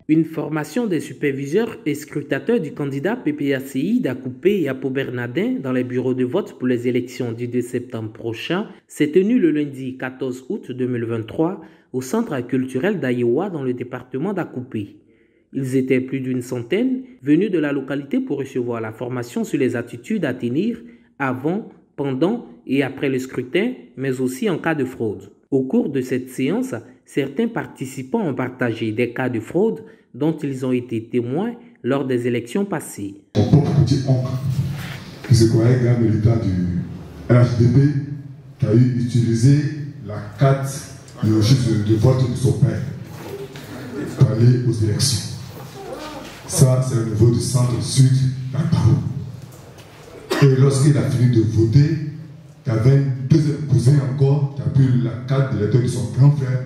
Une formation des superviseurs et scrutateurs du candidat PPACI d'Akoupé et Apo Bernardin dans les bureaux de vote pour les élections du 2 septembre prochain s'est tenue le lundi 14 août 2023 au centre culturel d'Ayewa dans le département d'Akoupé. Ils étaient plus d'une centaine venus de la localité pour recevoir la formation sur les attitudes à tenir avant, pendant et après le scrutin, mais aussi en cas de fraude. Au cours de cette séance, certains participants ont partagé des cas de fraude dont ils ont été témoins lors des élections passées. Mon propre petit oncle, qui se croyait grand militant du RHDP, qui a utilisé la carte de registre de vote de son père pour aller aux élections. Ça, c'est au niveau du centre-sud d'Akbarou. Et lorsqu'il a fini de voter, il y avait un deuxième cousin encore qui a pris la carte de l'électeur de son grand frère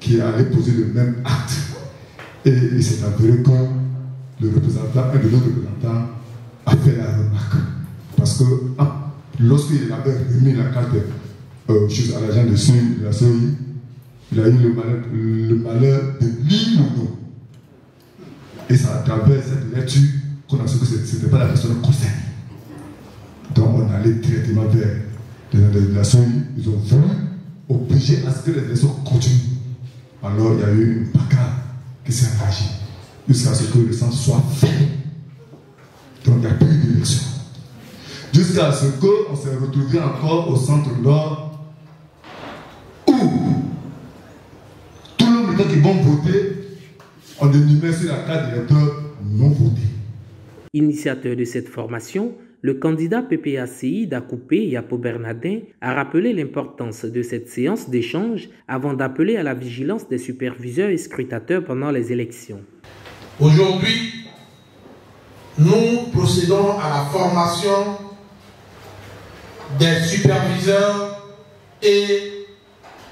qui allait poser le même acte. Et il s'est avéré que un de nos représentants, a fait la remarque. Parce que lorsqu'il avait remis la carte à l'agent de la COI, il a eu le malheur de lire le nom. Et c'est à travers cette lecture qu'on a su que ce n'était pas la personne concernée. Donc on allait directement vers la COI. Ils ont voulu obliger à ce que les élections continuent. Alors il y a eu une bagarre qui s'est engagée jusqu'à ce que le sens soit fait. Donc il n'y a plus d'élection. Jusqu'à ce qu'on s'est retrouvé encore au centre nord où tous les militants qui vont voter on énumère sur la carte d'électeur non voté. Initiateur de cette formation, le candidat PPACI d'Akoupé et Apo Bernardin a rappelé l'importance de cette séance d'échange avant d'appeler à la vigilance des superviseurs et scrutateurs pendant les élections. Aujourd'hui, nous procédons à la formation des superviseurs et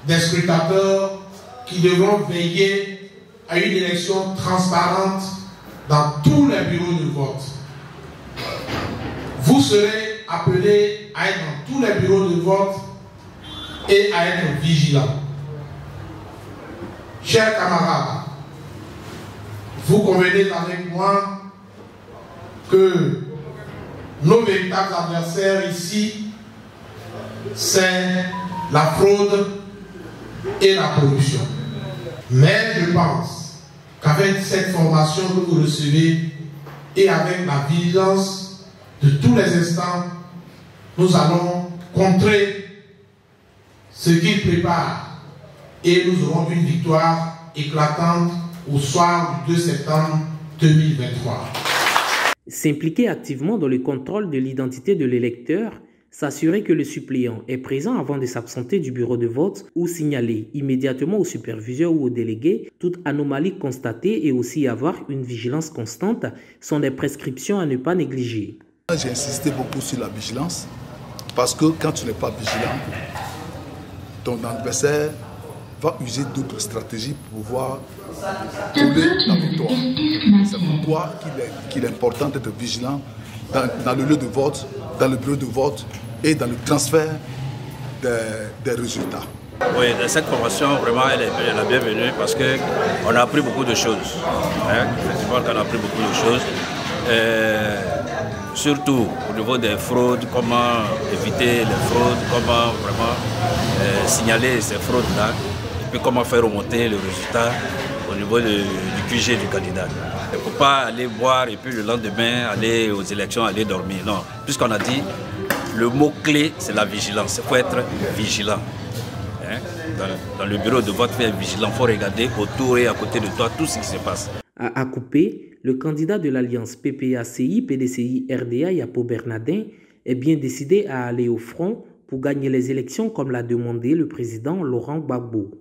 des scrutateurs qui devront veiller à une élection transparente dans tous les bureaux de vote. Vous serez appelés à être dans tous les bureaux de vote et à être vigilants. Chers camarades, vous convenez avec moi que nos véritables adversaires ici, c'est la fraude et la corruption. Mais je pense qu'avec cette formation que vous recevez et avec la vigilance de tous les instants, nous allons contrer ce qu'ils préparent et nous aurons une victoire éclatante au soir du 2 septembre 2023. S'impliquer activement dans le contrôle de l'identité de l'électeur, s'assurer que le suppléant est présent avant de s'absenter du bureau de vote ou signaler immédiatement au superviseur ou au délégué toute anomalie constatée et aussi avoir une vigilance constante sont des prescriptions à ne pas négliger. J'ai insisté beaucoup sur la vigilance parce que quand tu n'es pas vigilant, ton adversaire va user d'autres stratégies pour pouvoir trouver la victoire. C'est pourquoi qu'il est important d'être vigilant dans le lieu de vote, dans le bureau de vote et dans le transfert des résultats. Oui, cette formation, vraiment, elle est la bienvenue parce qu'on a appris beaucoup de choses. Effectivement, on a appris beaucoup de choses. Surtout au niveau des fraudes, comment éviter les fraudes, comment vraiment signaler ces fraudes-là, et puis comment faire remonter le résultat au niveau du QG du candidat. Il ne faut pas aller boire et puis le lendemain aller aux élections, aller dormir. Non, puisqu'on a dit, le mot-clé, c'est la vigilance. Il faut être vigilant. Dans le bureau de vote, il faut être vigilant. Il faut regarder autour et à côté de toi tout ce qui se passe. À Akoupé, le candidat de l'alliance PPACI, PDCI, RDA et Apo Bernardin est bien décidé à aller au front pour gagner les élections comme l'a demandé le président Laurent Gbagbo.